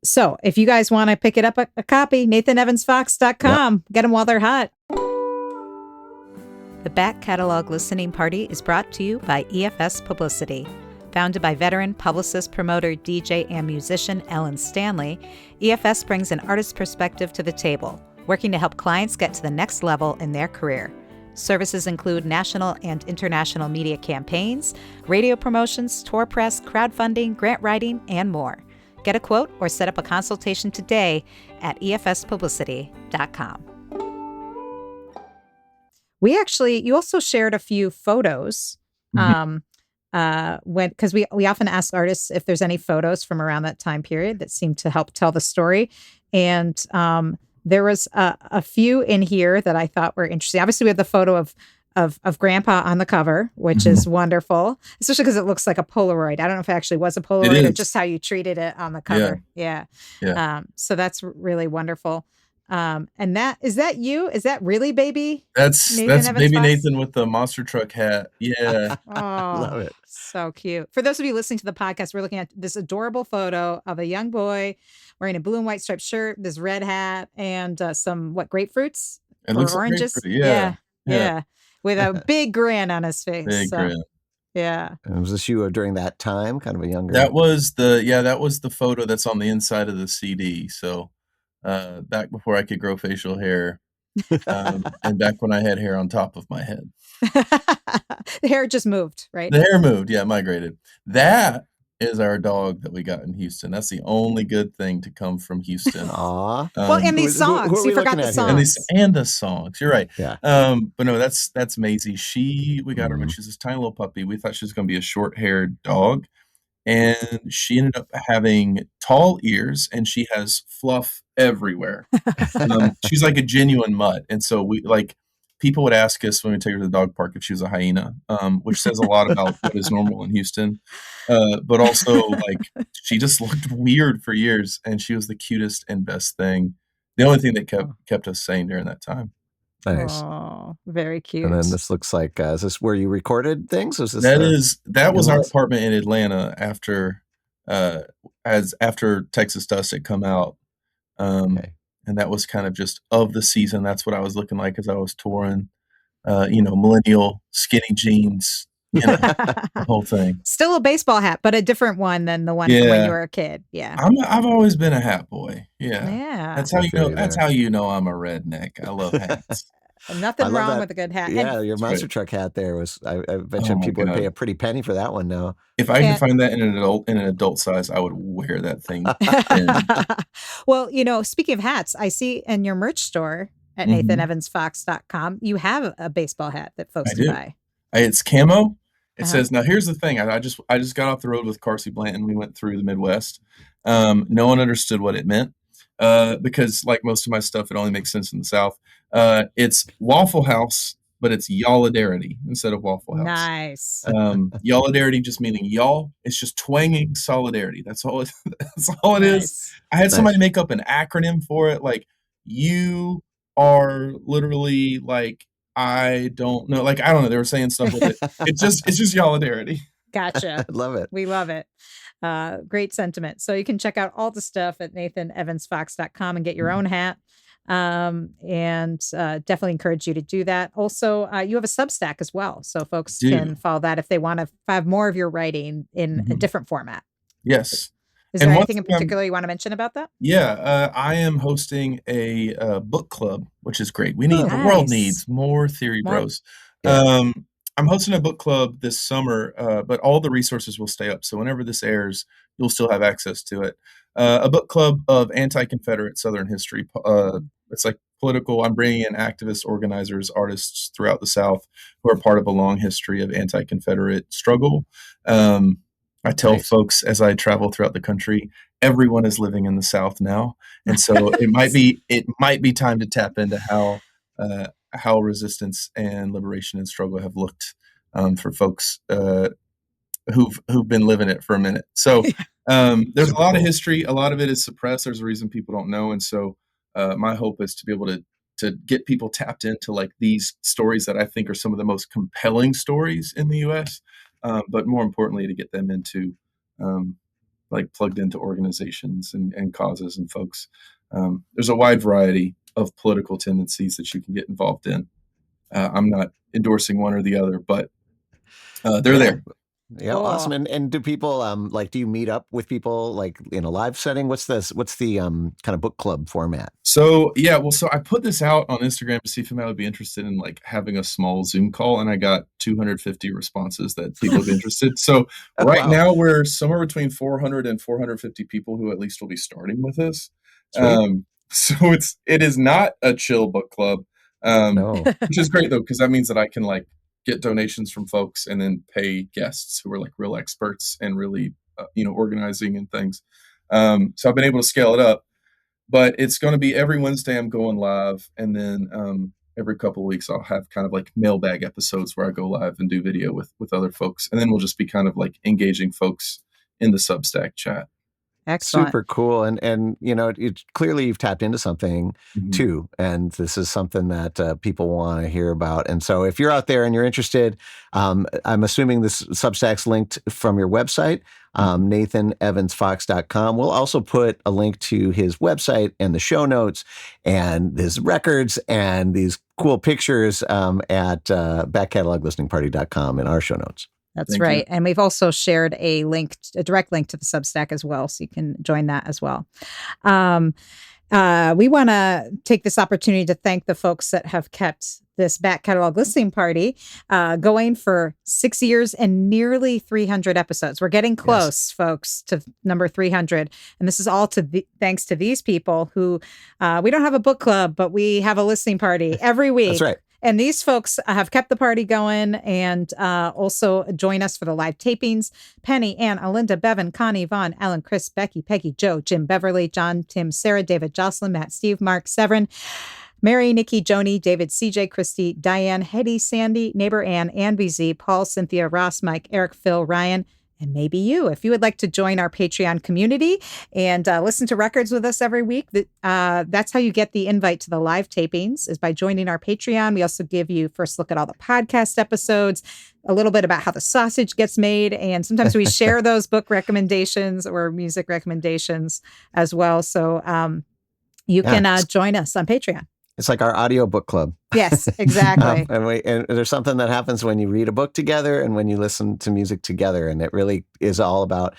So if you guys want to pick it up a copy, NathanEvansFox.com. Get them while they're hot. The Back Catalog Listening Party is brought to you by EFS Publicity. Founded by veteran publicist, promoter, DJ, and musician Ellen Stanley, EFS brings an artist's perspective to the table, working to help clients get to the next level in their career. Services include national and international media campaigns, radio promotions, tour press, crowdfunding, grant writing, and more. Get a quote or set up a consultation today at efspublicity.com. You also shared a few photos, Mhm. because we often ask artists if there's any photos from around that time period that seem to help tell the story. And there was a few in here that I thought were interesting. Obviously, we have the photo of Grandpa on the cover, which Mhm. is wonderful, especially because it looks like a Polaroid. I don't know if it actually was a It Polaroid or is. just how you treated it on the Yeah. cover. Yeah. Yeah. So that's really wonderful. And is that you? Is that really baby Nathan That's Evans baby Fox? Nathan with the monster truck hat. Yeah. Oh, Love it. so cute. For those of you listening to the podcast, we're looking at this adorable photo of a young boy wearing a blue and white striped shirt, this red hat, and some grapefruits It or looks like oranges? grapefruit. Yeah. Yeah, Yeah. yeah, with a big grin on his face. Big So, grin. yeah. And was this you during that time, kind of a younger? That was the photo that's on the inside of the CD. So, back before I could grow facial hair, and back when I had hair on top of my head. The hair just moved, right? The hair moved, yeah, migrated. That is our dog that we got in Houston. That's the only good thing to come from Houston. Aw. Well, and these Who are songs. we You forgot looking the at here? songs. And the songs. You're right. Yeah. But no, that's Maisie. We got her when Mhm. she was this tiny little puppy. We thought she was gonna be a short-haired dog, and she ended up having tall ears, and she has fluff everywhere. She's like a genuine mutt, and so people would ask us when we take her to the dog park if she was a hyena, which says a lot about what is normal in Houston. But also, like, she just looked weird for years, and she was the cutest and best thing. The only thing that kept us sane during that time. Nice. Oh, very cute. And then this looks like, is this where you recorded things? Is this That was our in-laws? apartment in Atlanta after Texas Dust had come out. Okay. And that was kind of just of the season. That's what I was looking like as I was touring. Millennial skinny jeans, the whole thing. Still a baseball hat, but a different one than the one from when you were a kid. Yeah. I've always been a hat boy. Yeah. Yeah. That's how I you feel know you that's there. how you know I'm a redneck. I love hats. Nothing I love wrong that. with a good hat. Yeah, And your That's monster right. truck hat there was. I bet Oh you my people would pay God. a pretty penny for that one now. If I could And- find that in an adult size, I would wear that thing. Well, speaking of hats, I see in your merch store at Mhm. NathanEvansFox.com, you have a baseball hat that folks I can do. buy. It's camo. It Uh-huh. says, now here's the thing. I just got off the road with Carsey Blanton. We went through the Midwest. No one understood what it meant. Because like most of my stuff, it only makes sense in the South. It's Waffle House but it's Yolidarity instead of Waffle House. Nice. Yolidarity just meaning y'all. It's just twanging solidarity. That's all it is. I had somebody make up an acronym for it. Like, you are literally like, I don't know. Like, I don't know. They were saying stuff with it. It's just Yolidarity. Gotcha. I love it. We love it. Great sentiment. So you can check out all the stuff at NathanEvansFox.com and get your own hat. And definitely encourage you to do that. Also, you have a Substack as well. So folks can follow that if they want to have more of your writing in a different format. Yes. Is there anything in particular you want to mention about that? Yeah, I am hosting a book club, which is great. The world needs more theory bros. Yeah. I'm hosting a book club this summer, but all the resources will stay up. So whenever this airs, you'll still have access to it. A book club of anti-confederate Southern history. It's like political. I'm bringing in activists, organizers, artists throughout the South who are part of a long history of anti-confederate struggle. I tell folks as I travel throughout the country, everyone is living in the South now, and so it might be time to tap into how resistance and liberation and struggle have looked for folks who've been living it for a minute. So there's a lot of history. A lot of it is suppressed. There's a reason people don't know, and so my hope is to be able to get people tapped into like these stories that I think are some of the most compelling stories in the U.S. But more importantly, to get them into like plugged into organizations and causes and folks. There's a wide variety of political tendencies that you can get involved in. I'm not endorsing one or the other, but they're there. Yeah, cool. Awesome. And do people do you meet up with people like in a live setting? What's the kind of book club format? So I put this out on Instagram to see if anybody would be interested in like having a small Zoom call, and I got 250 responses that people would be interested. So now we're somewhere between 400 and 450 people who at least will be starting with this. So it is not a chill book club, which is great though, because that means that I can like get donations from folks and then pay guests who are like real experts and really, organizing and things. So I've been able to scale it up, but it's going to be every Wednesday I'm going live. And then every couple of weeks I'll have kind of like mailbag episodes where I go live and do video with other folks. And then we'll just be kind of like engaging folks in the Substack chat. Excellent. Super cool. And it's clearly you've tapped into something too. And this is something that people want to hear about. And so if you're out there and you're interested, I'm assuming this Substack's linked from your website, NathanEvansFox.com. We'll also put a link to his website and the show notes and his records and these cool pictures at backcataloglisteningparty.com in our show notes. That's Thank right. you. And we've also shared a direct link to the Substack as well. So you can join that as well. We want to take this opportunity to thank the folks that have kept this back catalog listening party going for 6 years and nearly 300 episodes. We're getting close, folks, to number 300. And this is all thanks to these people who we don't have a book club, but we have a listening party every week. That's right. And these folks have kept the party going and also join us for the live tapings. Penny, Ann, Alinda, Bevan, Connie, Vaughn, Ellen, Chris, Becky, Peggy, Joe, Jim, Beverly, John, Tim, Sarah, David, Jocelyn, Matt, Steve, Mark, Severin, Mary, Nikki, Joni, David, CJ, Christy, Diane, Hetty, Sandy, Neighbor Ann, BZ, Paul, Cynthia, Ross, Mike, Eric, Phil, Ryan, and maybe you. If you would like to join our Patreon community and listen to records with us every week, that's how you get the invite to the live tapings, is by joining our Patreon. We also give you first look at all the podcast episodes, a little bit about how the sausage gets made, and sometimes we share those book recommendations or music recommendations as well. So you can join us on Patreon. It's like our audio book club. Yes, exactly. And there's something that happens when you read a book together and when you listen to music together. And it really is all about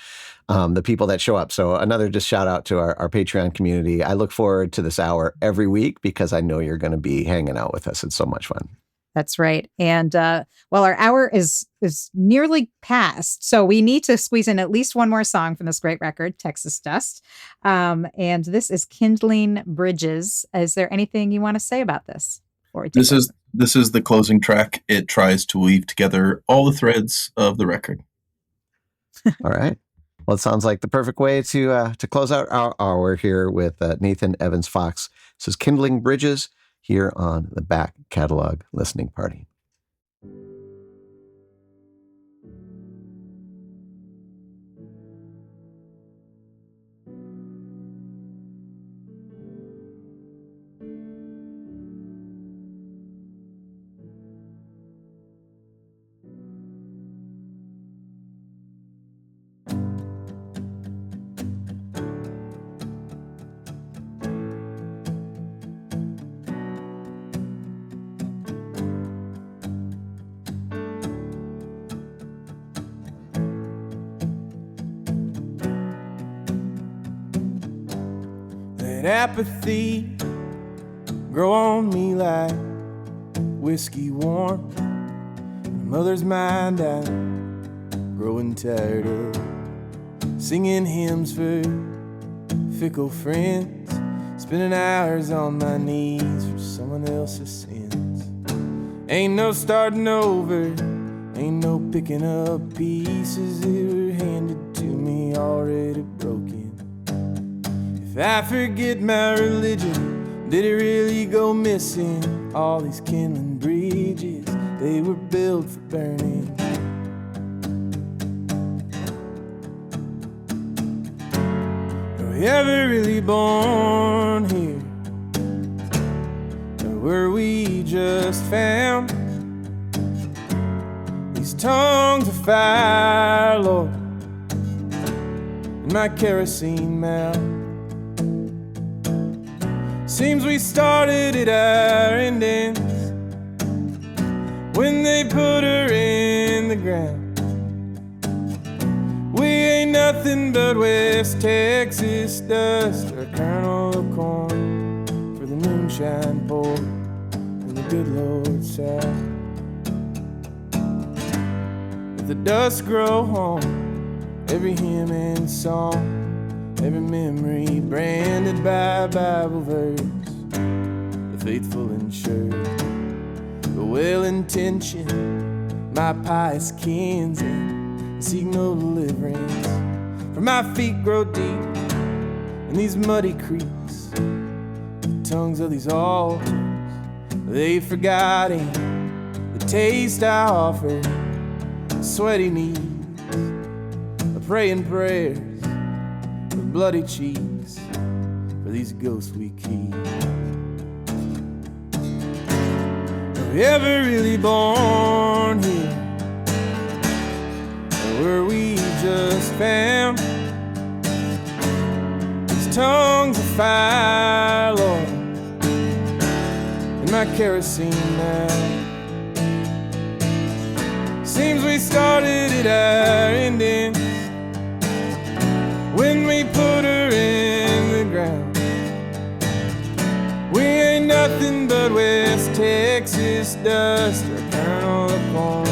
the people that show up. So another just shout out to our Patreon community. I look forward to this hour every week because I know you're going to be hanging out with us. It's so much fun. That's right. And our hour is nearly past, so we need to squeeze in at least one more song from this great record, Texas Dust. And this is Kindling Bridges. Is there anything you want to say about this? This is the closing track. It tries to weave together all the threads of the record. All right. Well, it sounds like the perfect way to close out our hour here with Nathan Evans Fox. This is Kindling Bridges. here on the Back Catalog Listening Party. Apathy grow on me like whiskey warm. My mother's mind I'm growing tired of singing hymns for fickle friends, spending hours on my knees for someone else's sins. Ain't no starting over, ain't no picking up pieces that were handed to me already broken. If I forget my religion, did it really go missing? All these kindling bridges, they were built for burning. Were we ever really born here? Or were we just found? These tongues of fire, Lord, in my kerosene mouth. Seems we started at our endings when they put her in the ground. We ain't nothing but West Texas dust, or a kernel of corn for the moonshine poured in the good Lord south. Let the dust grow home, every hymn and song, every memory branded by a Bible verse. The faithful and sure, the well-intentioned, my pious kins, and seek no deliverance. For my feet grow deep in these muddy creeks. The tongues of these altars, they've forgotten the taste I offer. Sweaty knees, a praying prayers, with bloody cheeks for these ghosts we keep. Were we ever really born here? Or were we just found? These tongues of fire, Lord, in my kerosene now. Seems we started at our ending when we put her in the ground. We ain't nothing but West Texas dust, or a kernel of corn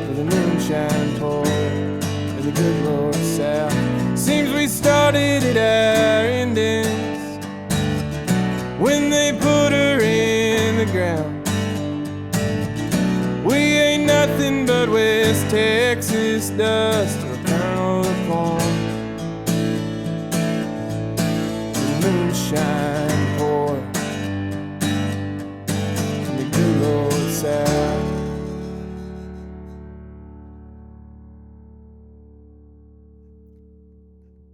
for the moonshine pour for the good Lord south. Seems we started at our endings when they put her in the ground. We ain't nothing but West Texas dust, or a kernel of corn for the moonshine pour in the good Lord south.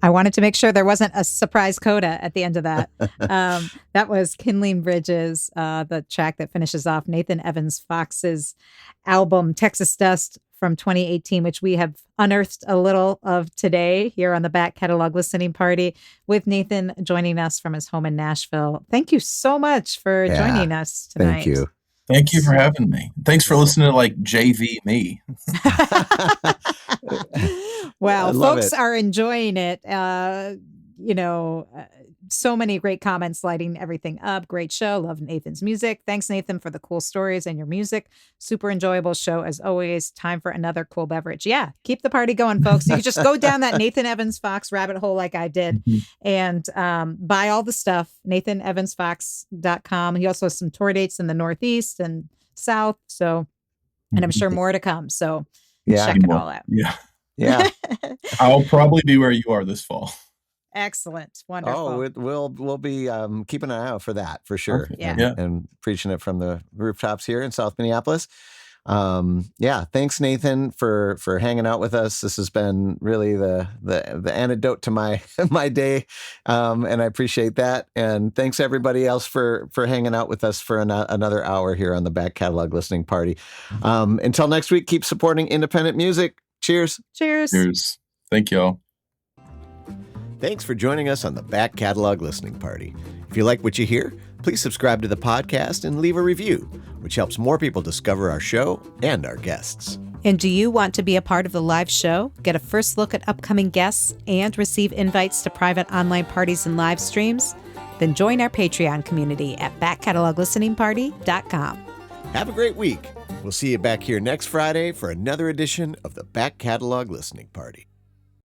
I wanted to make sure there wasn't a surprise coda at the end of that. That was Kindling Bridges, the track that finishes off Nathan Evans Fox's album Texas Dust from 2018, which we have unearthed a little of today here on the Back Catalog Listening Party, with Nathan joining us from his home in Nashville. Thank you so much for joining us tonight. Thank you. Thank you for having me. Thanks for listening to like JV me. Well, folks are enjoying it. So many great comments lighting everything up. Great show. Love Nathan's music. Thanks, Nathan, for the cool stories and your music. Super enjoyable show as always. Time for another cool beverage. Yeah, keep the party going, folks. You can just go down that Nathan Evans Fox rabbit hole like I did and buy all the stuff. NathanEvansFox.com. He also has some tour dates in the Northeast and South. So, and I'm sure more to come. So check it all out. Yeah. I'll probably be where you are this fall. Excellent. Wonderful. Oh, we'll be keeping an eye out for that for sure. Okay. Yeah. And preaching it from the rooftops here in South Minneapolis. Thanks, Nathan, for hanging out with us. This has been really the antidote to my my day, and I appreciate that. And thanks everybody else for hanging out with us for another hour here on the Back Catalog Listening Party. Until next week, keep supporting independent music. Cheers. Cheers. Cheers. Thank y'all. Thanks for joining us on the Back Catalog Listening Party. If you like what you hear, please subscribe to the podcast and leave a review, which helps more people discover our show and our guests. And do you want to be a part of the live show, get a first look at upcoming guests, and receive invites to private online parties and live streams? Then join our Patreon community at backcataloglisteningparty.com. Have a great week. We'll see you back here next Friday for another edition of the Back Catalog Listening Party.